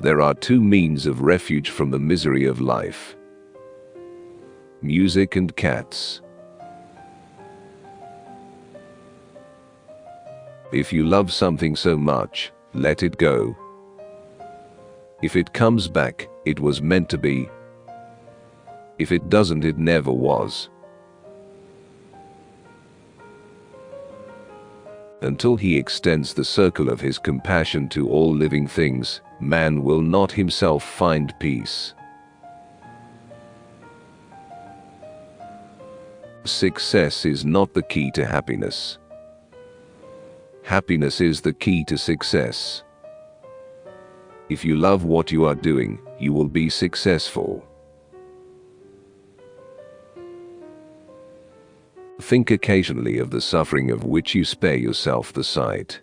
There are two means of refuge from the misery of life: music and cats. If you love something so much, let it go. If it comes back, it was meant to be. If it doesn't, it never was. Until he extends the circle of his compassion to all living things, man will not himself find peace. Success is not the key to happiness. Happiness is the key to success. If you love what you are doing, you will be successful. Think occasionally of the suffering of which you spare yourself the sight.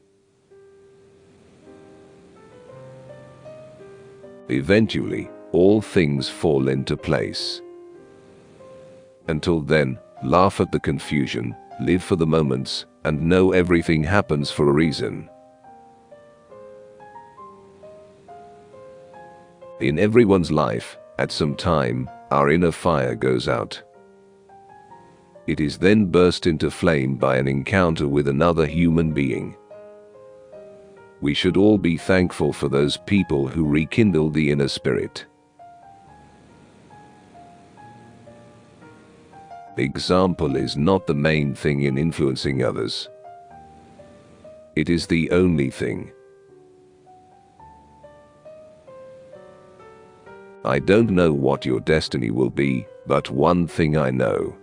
Eventually, all things fall into place. Until then, laugh at the confusion, live for the moments, and know everything happens for a reason. In everyone's life, at some time, our inner fire goes out. It is then burst into flame by an encounter with another human being. We should all be thankful for those people who rekindle the inner spirit. Example is not the main thing in influencing others. It is the only thing. I don't know what your destiny will be, but one thing I know.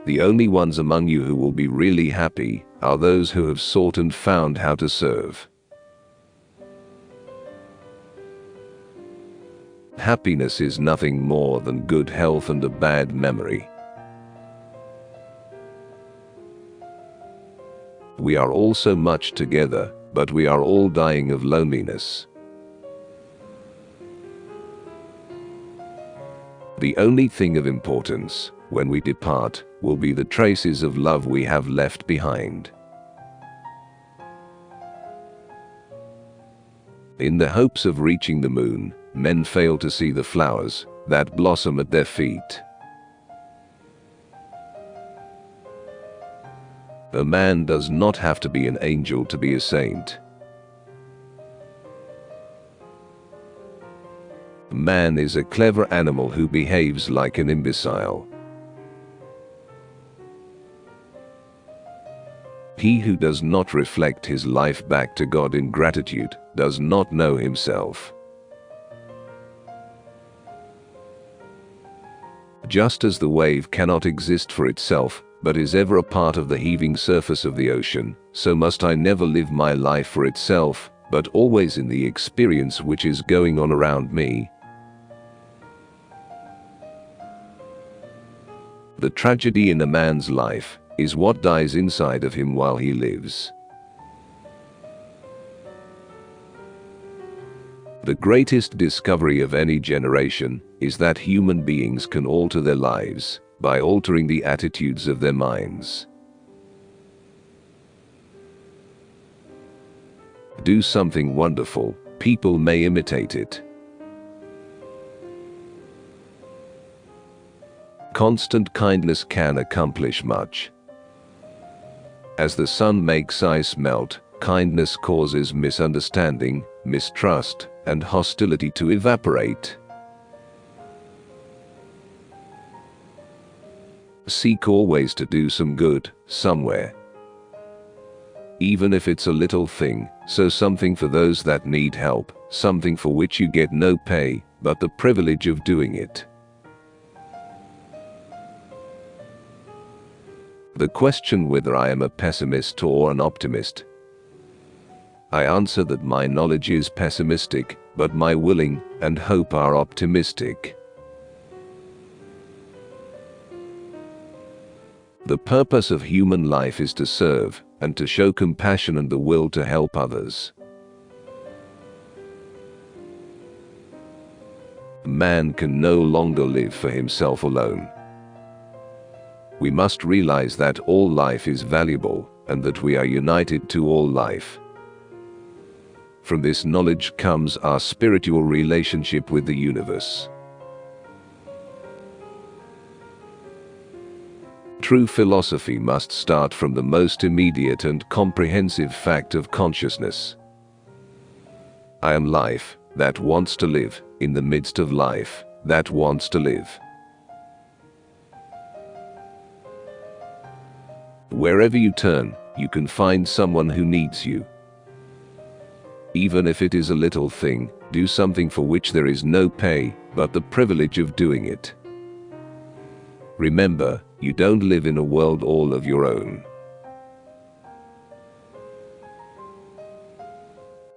The only ones among you who will be really happy are those who have sought and found how to serve. Happiness is nothing more than good health and a bad memory. We are all so much together, but we are all dying of loneliness. The only thing of importance, when we depart, will be the traces of love we have left behind. In the hopes of reaching the moon, men fail to see the flowers that blossom at their feet. A man does not have to be an angel to be a saint. Man is a clever animal who behaves like an imbecile. He who does not reflect his life back to God in gratitude does not know himself. Just as the wave cannot exist for itself, but is ever a part of the heaving surface of the ocean, so must I never live my life for itself, but always in the experience which is going on around me. The tragedy in a man's life is what dies inside of him while he lives. The greatest discovery of any generation is that human beings can alter their lives by altering the attitudes of their minds. Do something wonderful, people may imitate it. Constant kindness can accomplish much. As the sun makes ice melt, kindness causes misunderstanding, mistrust, and hostility to evaporate. Seek always to do some good, somewhere. Even if it's a little thing, so something for those that need help, something for which you get no pay, but the privilege of doing it. The question whether I am a pessimist or an optimist. I answer that my knowledge is pessimistic, but my willing and hope are optimistic. The purpose of human life is to serve, and to show compassion and the will to help others. Man can no longer live for himself alone. We must realize that all life is valuable, and that we are united to all life. From this knowledge comes our spiritual relationship with the universe. True philosophy must start from the most immediate and comprehensive fact of consciousness. I am life that wants to live in the midst of life that wants to live. Wherever you turn, you can find someone who needs you. Even if it is a little thing, do something for which there is no pay, but the privilege of doing it. Remember, you don't live in a world all of your own.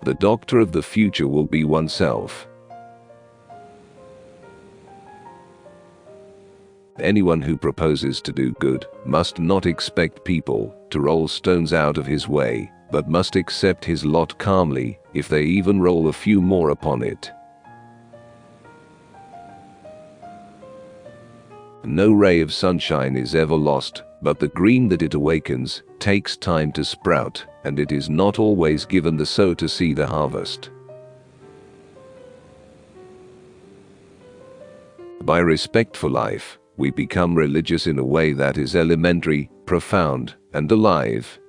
The doctor of the future will be oneself. Anyone who proposes to do good must not expect people to roll stones out of his way, but must accept his lot calmly, if they even roll a few more upon it. No ray of sunshine is ever lost, but the green that it awakens takes time to sprout, and it is not always given the sower to see the harvest. By respect for life, we become religious in a way that is elementary, profound, and alive.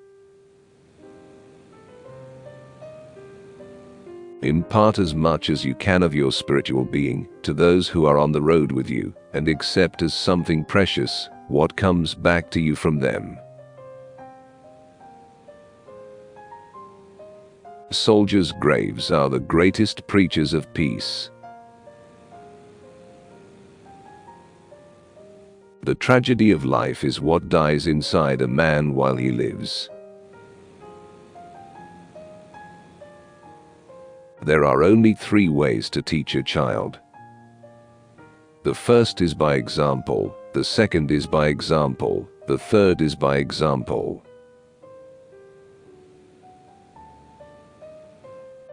Impart as much as you can of your spiritual being to those who are on the road with you, and accept as something precious what comes back to you from them. Soldiers' graves are the greatest preachers of peace. The tragedy of life is what dies inside a man while he lives. There are only 3 ways to teach a child. The first is by example, the second is by example, the third is by example.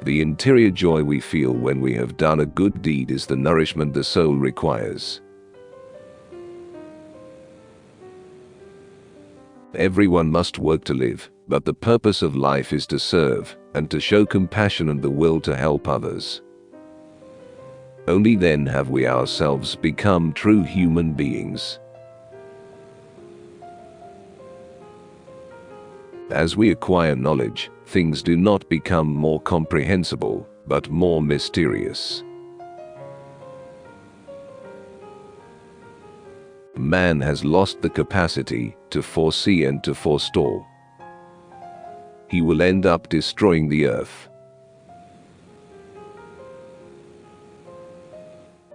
The interior joy we feel when we have done a good deed is the nourishment the soul requires. Everyone must work to live, but the purpose of life is to serve, and to show compassion and the will to help others. Only then have we ourselves become true human beings. As we acquire knowledge, things do not become more comprehensible, but more mysterious. Man has lost the capacity to foresee and to forestall. He will end up destroying the earth.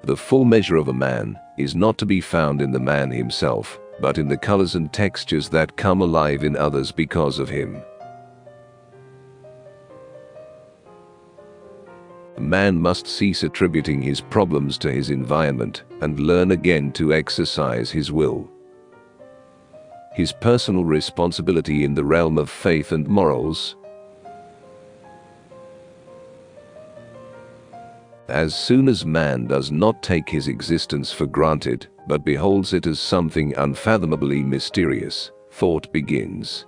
The full measure of a man is not to be found in the man himself, but in the colors and textures that come alive in others because of him. Man must cease attributing his problems to his environment and learn again to exercise his will. His personal responsibility in the realm of faith and morals. As soon as man does not take his existence for granted, but beholds it as something unfathomably mysterious, thought begins.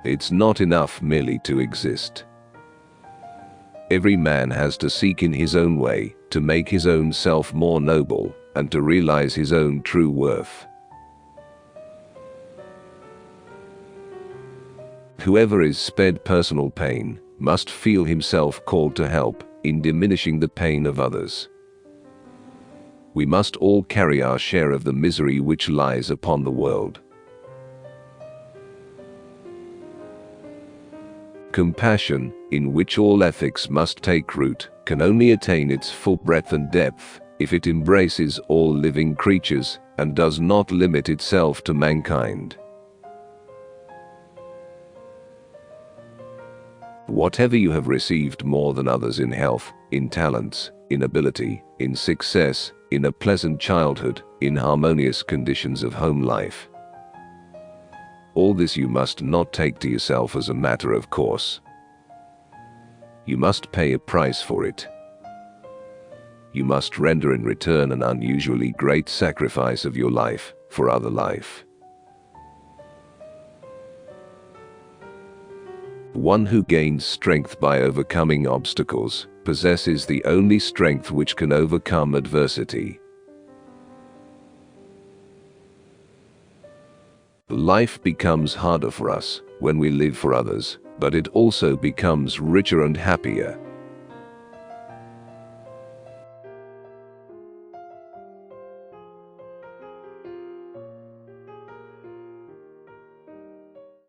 It's not enough merely to exist. Every man has to seek in his own way, to make his own self more noble, and to realize his own true worth. Whoever is spared personal pain must feel himself called to help in diminishing the pain of others. We must all carry our share of the misery which lies upon the world. Compassion, in which all ethics must take root, can only attain its full breadth and depth if it embraces all living creatures and does not limit itself to mankind. Whatever you have received more than others in health, in talents, in ability, in success, in a pleasant childhood, in harmonious conditions of home life, all this you must not take to yourself as a matter of course. You must pay a price for it. You must render in return an unusually great sacrifice of your life for other life. One who gains strength by overcoming obstacles possesses the only strength which can overcome adversity. Life becomes harder for us when we live for others, but it also becomes richer and happier